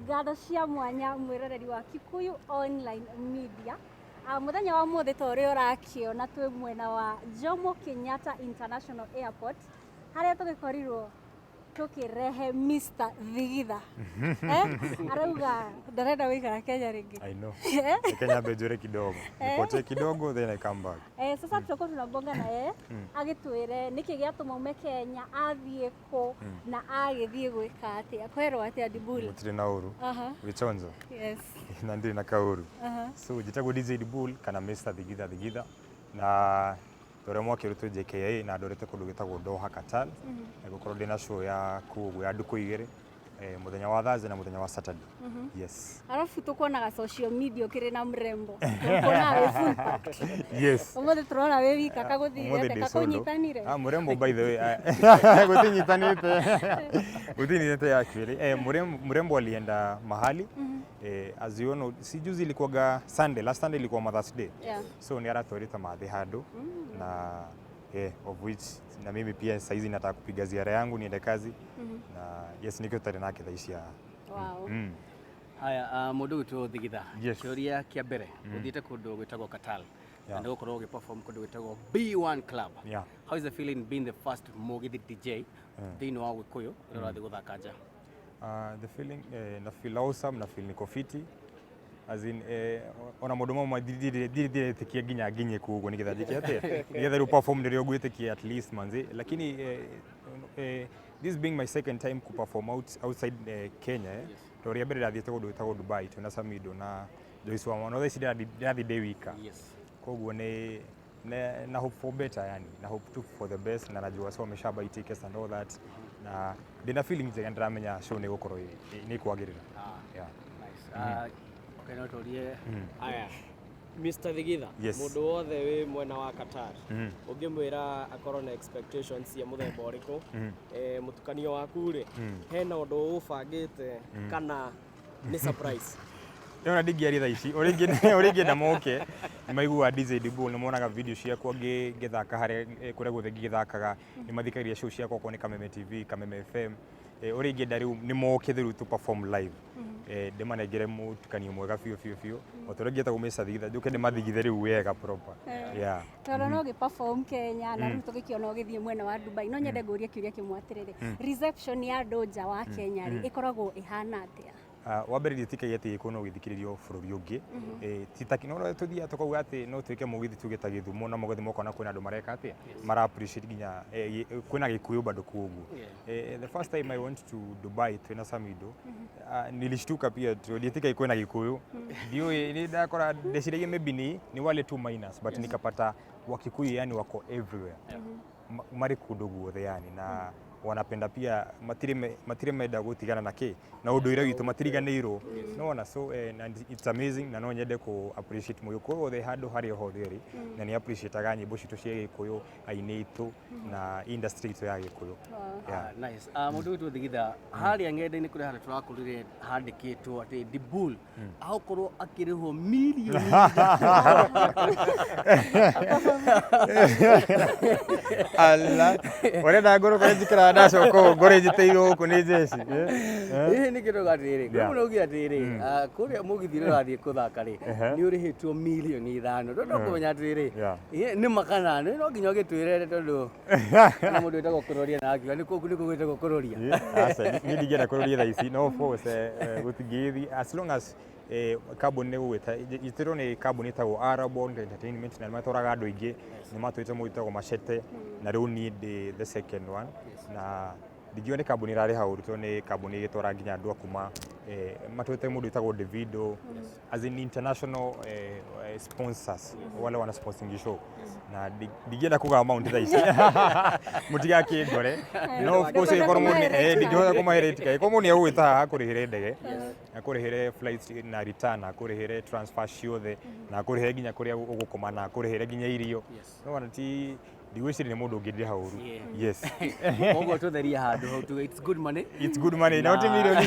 Ngado cia mwanya mwiroreri wa Kikuyu Online Media. Muthenya wa mothe tori urakiona twi mwena wa Jomo Kenyatta International Airport haria tugikorirwo tukirehe Mr. Thigitha. Arauga ndarenda wikara Kenya ringi. I know. Kenya bejore kidogo. Nipote kidogo then I come back. Sasa tuko tunabonga na yeye agitwire niki giatuma ume Kenya athie ko na agithie gwika atia kwerwo atia Dibul. Mutire na uru. Vichonzo. Yes. Na ndi na kauru. So jitagwo DJ Dibul kana Mr. Thigitha na Dorea mwake ruto Jeke na dorete kundu gitagwo Doha Qatar. Gukorwo ndina show ya kugu ya nduku igiri muthenya wa Thursday na muthenya wa Saturday. Yes. Alafu tukuonaga social media ukiri na mrembo. Tukona we full packed. Yes. Umothe turona we wika kaguthire kakunyitanire. Mrembo by the way. Gutinyitanite actually. Mrembo alienda mahali. As you know, si juzi ilikuwa Sunday, last Sunday ilikuwa Mother's Day. Yeah. So ni aratwarita madhi hado na of which na mimi pia saizi nataka kupiga ziara yangu niende kazi na yes niko tare nake thaisia. Wow. Haya mundu tu Thigitha. Dorea kia mbere uthite kundu gwitagwo Qatar. And ukorwo ugiperform kundu gwitagwo B1 Club. Yeah. How is the feeling being the first Mugithi DJ thini wa Gikuyu urathi guthaka nja? The feeling na feel awesome, na feel niko fiti. As in ona mundu mama dire tikia ginye kugo nikitha jikete nigetha ru perform ndio gwitikia at least manzi, lakini this being my second time ku perform outside Kenya. Dorea mbere rathiete kundu gwitagwo Dubai twina Samido na Joyce wa no theci ndathi day wika. Koguo ni na hope for better, yani na hope to for the best, na najua so ameshabuy tickets and all that, na ndina feeling njega ndramenya show ni gukorwo ni kwagirira. Yeah. Nice. Okay, Dorea. Aya. Mr. Thigitha, mundu wothe wi mwena wa Qatar. Ungimwira akorwo na expectations ya muthemba uriku. Mutukanio waku ri hena undu ubangite kana ni surprise? Yona digiari thaici origi na moke maigua DJ Dibul ni monaga video ciakwa ngithaka hare kuria guthe ngithakaga ni mathikaria show ciakwa kwa ni Kameme TV, Kameme FM. Origi ndari ni moke thiru to perform live. Ndemanegere mutukanio mwega fiu otorogeta kumesa Thigitha njuke ndimathigithe riu wega proper. Yeah. Toro no perform Kenya na ruto gikiona githie mwena wa Dubai no nyende nguria kiuria kimwatirire reception ya doja wa Kenya ri ikoragwo ihana atia? Wambere nditika yete ikono githikiririo bururi ungi titaki no tuthia tukauga ati no twike mugithi tugeta Githumo na mugithi moko na kwina andu mareka ati mara appreciate ginya kwina Gikuyu bado kuugu. The first time I went to Dubai twina Samido nilishtuka pia nditika kwina Gikuyu ndio ni ndakora ndecirege maybe ni wale two minus but nikapata Wakikuyu yani wako everywhere mari kundu guothe yani na wanapenda pia matire meda gutigana nake na unduire witu matiriganirwo nona so and it's amazing na no nyende ku appreciate muyo ko the hado hari hoderi na ni appreciate aga nyimbo citu cia Gikuyu aini itu na industry itu ya Gikuyu. Nice. Mundu tu Thigitha hari ngende ni kuri hara turakurire handikitwo ati Dibul akorwo akiriho million. Allah ore da goro ko jikira da so ko gore jiteiro ko ni jesi ni kiro gatire ko no gi atire kuria mugithi rathie kuthaka ri ni urihitwo million 5 ndo kumenya atire ni makana no nginya gitwire tondu na mundu wetagwo kuroria na akiwa ni kuku ni gwetagwo kuroria asa ni ndigera kuroria thaici no force gutigithi as long as carbon ne gweta itiro ni carbon itagwo Arabon Entertainment na matoraga andu ingi ni matwite mwitagwo Machete na riu ni the second one na ndigione carbon irari hauru to ni carbon igitwara nginya andu akuma matwite mundu itagwo Davido as in international sponsors wale wana sponsoring show na ndigienda kuga amount thaici mutiga kingore no of course ikoro muni ndigihoya kumaheretika iko muni ugwita akurihire ndege akurihire flights na return akurihire transfer ciothe na akurihire nginya kuria ugukoma na akurihire nginya irio no wana ti ndiwiciri ni mundu ngiri hauru. Yes. Ogo to theria handu it's good money. It's good money. Not million ni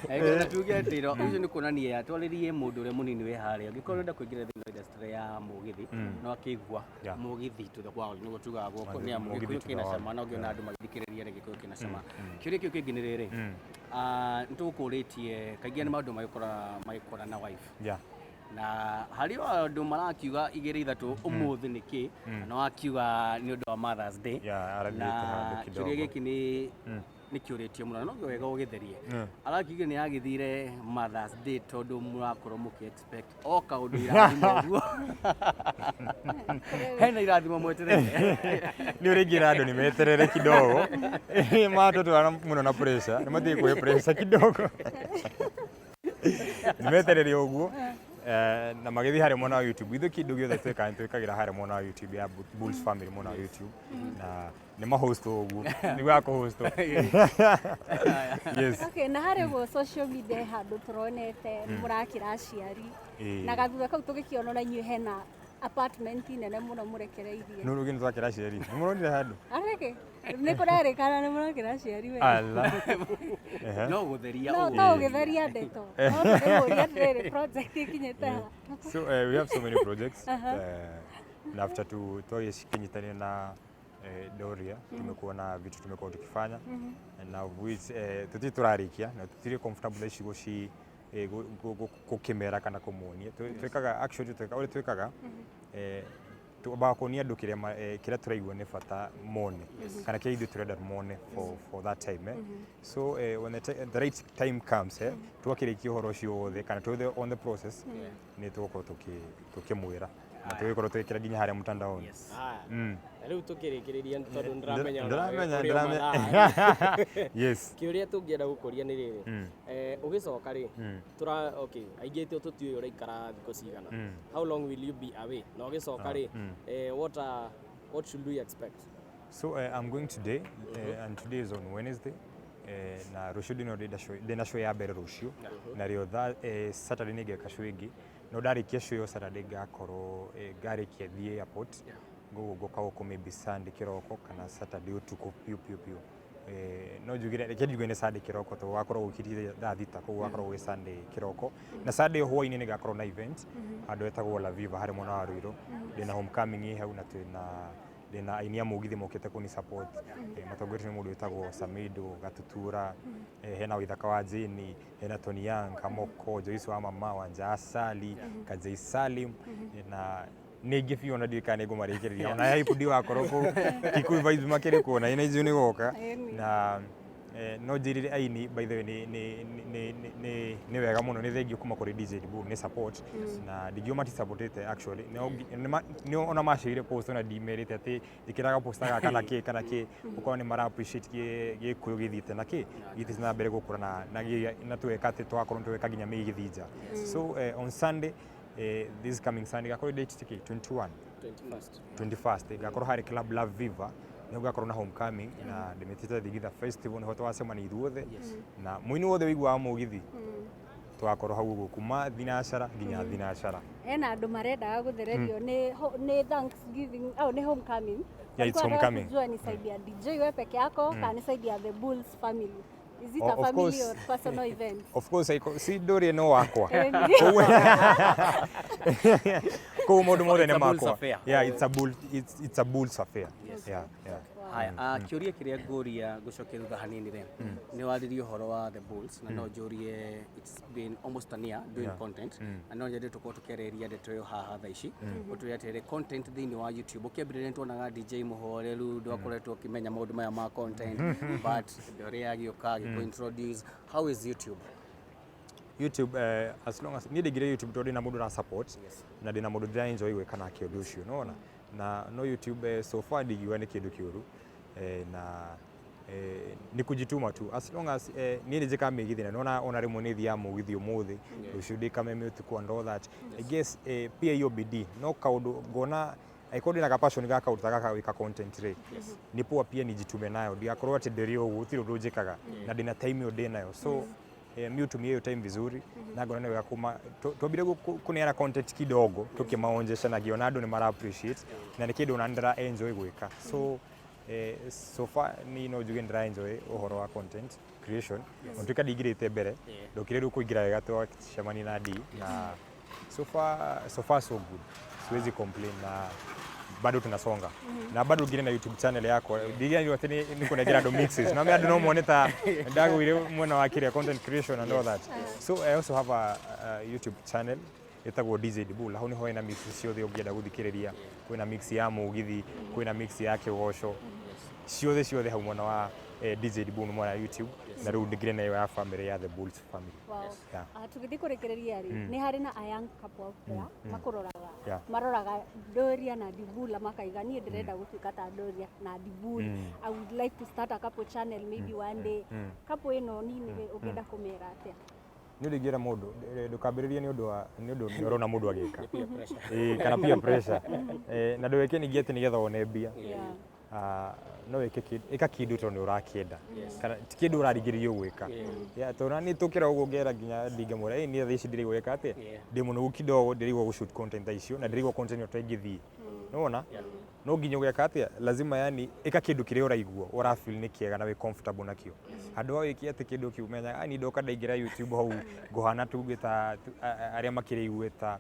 Ega tuge ndiro ucio ni kuonania twaririe mundu ure munini we haria ngikorwo nda kuingira thini industry ya mugithi no akigua mugithi to the world nigo tugaga goko ni mugithi kina cama no ngiona andu magithikiriria ni giko kina cama kiuri kio kingi ni riri ntukuritie kaingi ni maundu magikora na wife na hari andu marakiuga igiri ithatu umuthi niki no akiuga ni undu wa Mother's Day na kiuri giki ni kiuritie muno no wega ugitherie arakiuga ni agithire Mother's Day tondu murakorwo muki expect o kaundu irathimo guo hena irathimo mweterere ni uringira andu ni meterere kidogo matoto muno na pressure ni mathie kuhe pressure kidogo ni meterere uguo na magithi hari mwana wa YouTube ithu kindu giothe twikagira hari mwana wa YouTube ya Bulls family mwana wa YouTube na ni ma host uguo ni gwa ko host yes okay na hari go social media handu turonete murakira aciari na gathutha kau tugikiona na inyu hena apartment nene muno murekereirie no rugi twakira aciari ni muronire handu areke ni kurarikana ni murakira aciari we ala no gutheria no gutheria ndeto no gutheria ndere project ikinyete so we have so many projects and after to shikinyitania na Dorea tumekuwa na vitu tumekuwa tukifanya and now which tuti turarikia na tutiri comfortable ishigo shi kukimera kana kumuonia twikaga actually twikaga tubakonia ndukire kira turaigwa ne fata mone kana ke ithu turenda mone for that time so when the right time comes twakirikia horo cio othe kana twethe on the process ni tuko tukimwira na twikoro twikira ginya haria mutandao riu tukirikiriria tondu ndiramenya yes kiuria tungienda gukuria ni riri ugicoka ri tura okay aingi tu tutiwe uraikara thiko cigana how long will you be away na ugicoka ri what should we expect so I'm going today and today is on Wednesday na rucio dina show ya mbere rucio na rio Saturday ni geka show ingi no ndarikia show yo Saturday gakorwo ngarikia thie airport goka uko maybe Sunday kiroko kana Saturday utuko piu no jugire reke jugene Sunday kiroko to wakorwo ukirire thita ko wakorwo we Sunday kiroko na Sunday huwa-ini ni gakorwo na event andu etagwo La Viva hari mwana wa Ruiro ndina homecoming hau na ndina ainia mugithi mokete kuni support matongorete ni mundu etagwo Samido Gatutura hena withaka wa Jini hena Tony Young Kamoko Joyce wa mama wa Asali Kajei Salim na negi fiona ndikane gumarikiriria na haipudi wakoroko kiku vibes makere kuona ina izo ni goka na no jirire aini by the way ni wega muno ni thengio kuma kuri DJ Dibul ni support na digio mati supportete actually ni ona mashire post na dimerite ati ikiraga post kana ke uko ni mara appreciate ge kuyugithite na ke it na mbere gukura na tuwekate twakorwo tuweka ginya migithija so on Sunday this coming Sunday gakoro date tiki 21st gakoro hari club La Viva niguo gakorwo na homecoming na ndimetete thigitha festival ni hoto wasema ni ithuothe na mwini wothe wigwa mugithi twakorwo hau gukuma thinacara nginya thinacara ena andu marenda guthererio ni Thanksgiving au ni homecoming it's homecoming jua ni side ya DJ wewe peke yako kana ni side ya the Bulls family. Is it a family or personal event? Of course, si Dorea no wakwa. Ko modu modu ne makwa. Yeah, it's a Bulls affair. Yes. Yeah. Haya, kiuria kiria ngoria gucoke thutha hanini re. Ni waririo horo wa the Bulls na no njurie it's been almost a year doing content. Na no nyende tuko tukereria ndeto yo haha tha ici. Utuya tere content thini wa YouTube. Ukiambirire tuonaga DJ muhoreru ndwakoretwo kimenya maundu maya ma content but Dorea gioka go introduce how is YouTube as long as ni digire YouTube to dina mundu na support na dina mundu dina enjoy we kana kio ducio unaona na no YouTube so far digiwa ni kindu kiuru na ni kujituma tu as long as ni njika migithi na nona ona rimo ni thia mugithi umuthi rucio ndika meme utuku and all that I guess pia hiyo bidii no kaundu ngona aikodi na kapassion gaka utaka wika content re ni poa pia nijitume nayo ndiakorwo ati nderio gutiro ndujikaga na dina time yo nayo so mi utumie hiyo time vizuri na ngona wega kuma tobire kunera content kidogo tukimaonjesha na gionado ni mara appreciate na ni kido na ndra enjoy gwika so so far ni no juge ndira enjoy uhoro wa content creation ontuka digirite mbere ndokire kuingira wega twacemani na D na so far so good siwezi complain na bado tunasonga na bado ngire na YouTube channel yako digia ni atini niko na gira do mixes na me ado no monitor ndago ile mwana wa kile content creation and all that so I also have a YouTube channel etagwo DJ Dibul aho niho ina mix ciothe ungienda guthikiriria kwina mix ya mugithi kwina mix ya kigosho ciothe hau mwana wa DJ Dibul mwana YouTube na riu ndigire nayo ya family ya the Bulls family. Tugithi kurekereria ri ni hari na a young couple there maroraga Dorea na Dibul makaiga ni ndirenda gutuika ta Dorea na Dibul. I would like to start a couple channel maybe one day. Couple ino nini ungenda kumera atia? Ni ndigira mundu ndukambiriria ni undu urona mundu agika kana pia pressure na ndweke ni giete nigetha one mbia no eka kindu tondu urakienda kana kindu urarigiririo gwika tona ni tukira ugo ngera nginya ndinga mura ni thici ndiri gwika ati ndi muno kidogo ndirigwo gu shoot content icio na ndirigwo content otaingithi nona no nginya gwika ati lazima yani eka kindu kire uraigwo ura feel ni kiega na we comfortable nakio andu awiki ati kindu kiumenya ani ndoka ndaingira YouTube hau nguhana tugita aria makire igweta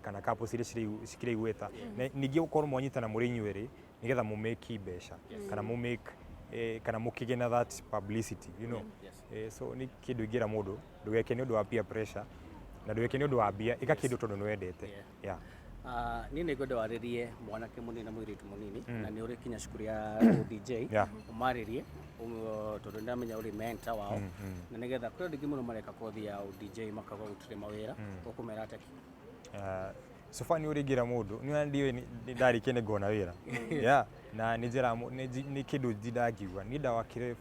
kana kapo cikire igweta ningi ukorwo mwanyitana muri inyueri nigetha mu make besha kana mu make kana mukigena that publicity you know so ni kindu ingira mundu ndugeke ni undu wa peer pressure na ndugeke ni undu wa bia ika kindu tondu ni wendete ni ngwenda waririe mwanake munini na mwiritu munini na ni uri kinya cukuru ya DJ umaririe tondu ndamenya uri mentor wao na nigetha kuri ndingi muno mareka kothi ya DJ makaga gutire mawira ukumera ataki so far ni urigira mundu ni ndiwe ndari kene gona wira na nijera ni kindu ndidagiwa ni ndawakire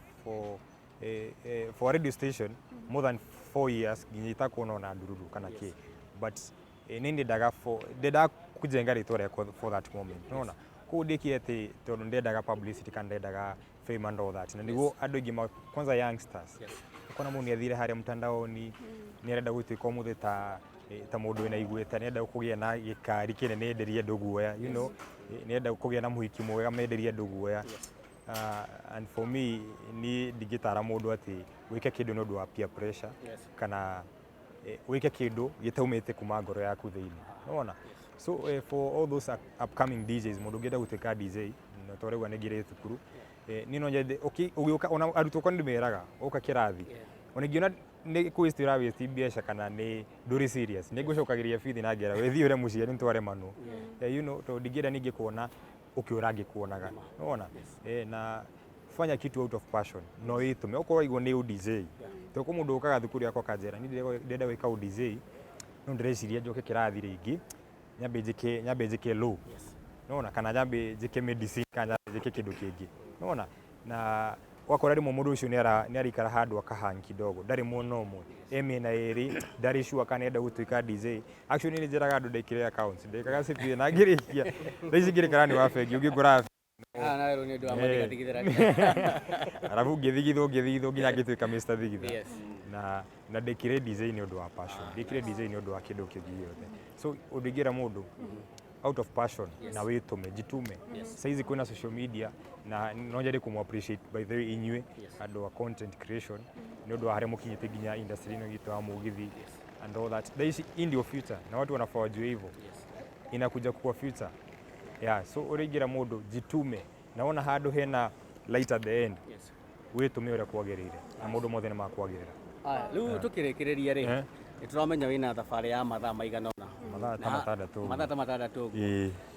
for radio station more than 4 years nginyita kuona na ndururu kana ki but nindi daga kujenga ritore for that moment unaona ku dikiete tondu ndendaga publicity kana ndendaga fame and all that na niguo andu ingi kwanza youngsters kuna mundu athire haria mtandaoni ni arenda gutuika muthe ta mundu ina igweta ni enda kugia na gikari kine ni enderie andu guoya you know ni enda kugia na muhiki mwega menderie andu guoya and for me ni digitara mundu ati wike kindu no wa peer pressure kana wike kindu gitaumite kuma ngoro yaku thiini unaona so for all those upcoming DJs mundu ngenda guteka DJ no toregwa negire thukuru ni no nyende ugioka ona aruto kwa ndimeraga uka kirathi onengiona ni kwistira waste biasha kana ni nduri serious ni gucokagiria fithi na ngera wethi ure mucia ni tware manu you know to digira ninge kuona ukiurangi kuonaga unaona na fanya kitu out of passion no itume uko igwo ni DJ to ko mundu ukaga thukuru yako kanjera ni ndenda wika DJ no ndireciria njoke kirathi ringi nyambe njike low unaona kana nyambe njike medicine kana njike kindu kingi unaona na wakora rimo mundu ucio ni arikara handu akahang kidogo ndari muno mwe emina eri ndari sure kana enda gutuika DJ actually ni njeraga andu ndekire accounts ndekaga sipi na ngirikia ndicigire karani wa fegi ugigura na rero ni ndu amadika tigithira arabu ngithigitho nginya ngituika Mr Thigitha na ndekire DJ ni undu wa passion ndekire DJ ni undu wa kindu kingi yothe so undigira mundu out of passion na witume jitume saizi kuna social media na no njari kumu appreciate by the way inywe andu wa content creation ni undu wa hare mukinyite ginya industry no gitu wa mugithi and all that there is in the future na watu wanafaa juu hivyo inakuja kuwa future so urigira mundu jitume naona handu hena light at the end witume uri kuagerire na mundu mothe ni makwagirira riu tukirekereria ri nituramenya wina thabari ya mathaa maigana mathaa matandatu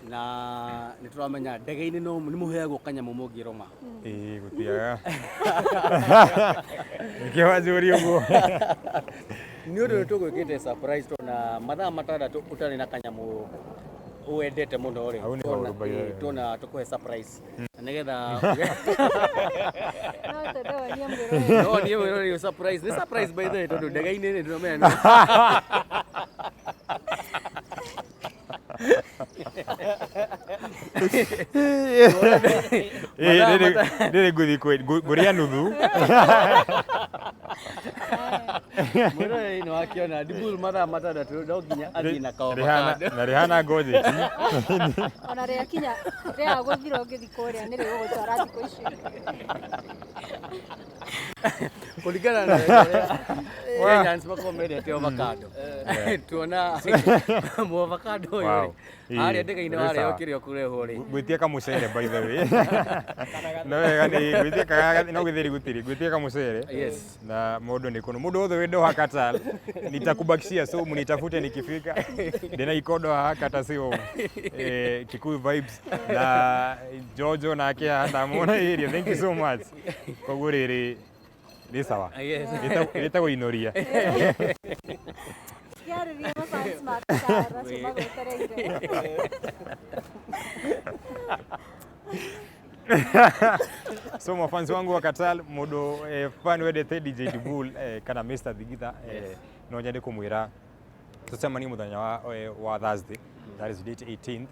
na nituramenya ndege-ini no ni muheagwo kanyamu mungiroma gutiaga kiwanjuri uguo ni undu tugwikite surprise tona mathaa matandatu utari na kanyamu uendete muno ri tona tukuhe surprise nigetha no ni mwiro surprise ni surprise by the way tondu ndege-ini ni ndomenya nire nguthi nguria nuthu Mwĩroreri nĩ wakiona Dibul mathaa matandatũ no nginya athiĩ na kaovakado. Na rĩhana ngothi. Ona rĩakinya rĩa gũthira ũngĩthi kũrĩa nĩ rĩgũgũtwara thikũ ici. Kũringana na ũrĩa Kenyans makomendete avocado. Tuona mũavocado ũyũ harĩa ndege-inĩ warĩa ũkĩrĩa kũrehwo rĩ. Gwĩtia kamũcere by the way. No wega nĩ gwĩtia no gĩtheri gũtirĩ gwĩtia kamũcere. Yes. Na mũndũ nĩ kũno mũndũ wothe wĩ Doha Qatar nitakubakishia so mnitafute nikifika. Ndina ikondo haha Qatar sio Kikuyu vibes na Jojo na ake handa muona area. Thank you so much. Koguo rĩrĩ nĩ sawa. Nĩtagwo inoria. Yarĩria mafans ma Qatar acio magwetereire. So mafans wangu wa Qatar mũndũ fan wendete DJ Dibul kana Mr Thigitha no nyende kũmwĩra tũcemanie mũthenya wa Thursday, that is date 18th,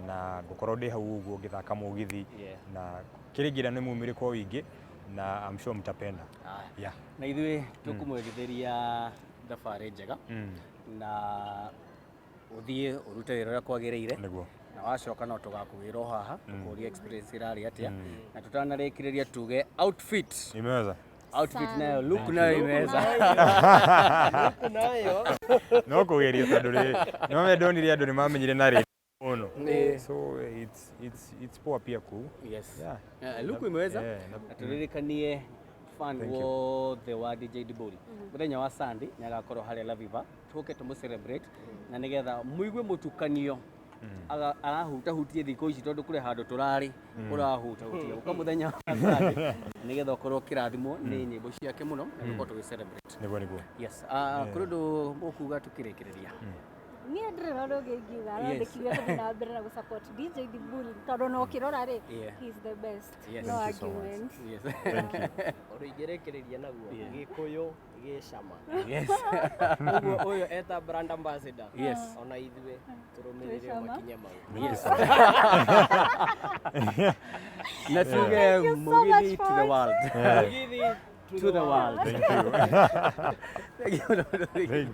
na ngũkorwo ndĩ hau ũguo ngĩthaka mũgithi na kĩrĩngĩra nĩ mumĩrĩko wĩingĩ na I'm sure mtapenda. Yeah. Na ithuĩ tũkũmwendithĩria thabarĩ njega na ũthiĩ ũrute wĩra ũrĩa kwagĩrĩire. Nĩguo. Na wacoka no tũgakũgĩra o haha tũkũria experience ĩrarĩ atĩa na tũtanarĩkĩrĩria tuge outfit. Imeweza. Outfit nayo look nayo imeweza. Look nayo. No kũgeria tondũ nĩ ndonire andũ nĩ mamenyire na rĩ muno. So it's poa pia cool. Yes. Yeah. Look imeweza. Na tũririkanie fan wothe wa DJ Dibul. Mũthenya wa Sunday nĩ agakorwo harĩa La Viva. Tũke tũmũ celebrate na nĩgetha mũigue mũtukanio. Arahutahutie thikũ ici tondũ kũrĩ handũ tũrarĩ ũrahutahutia ũka mũthenya wa Sunday nĩgetha ũkorwo kĩrathimwo nĩ nyĩmbo ciake mũno na tũkorwo tũgĩ-celebrate. Nĩguo. Yes. Kũrĩ ũndũ mũkuga tũkĩrĩkĩrĩria. Niĩ ndĩrĩ na ũndũ ũngĩ ingiuga arendekithia tũthiĩ na mbere na gũsupport DJ Dibul tondũ no ũkĩrora rĩ he's the best. No argument. Thank you. Ũndũ ingĩrĩkĩrĩria naguo Gĩkũyũ gĩcama. Yes. Ũguo ũyũ eta brand ambassador. Yes. Ona ithuĩ tũrũmĩrĩre makinya mau. Yes. Na tuge mũgithi to the world. Mũgithi To the world. Thank you. Thank you.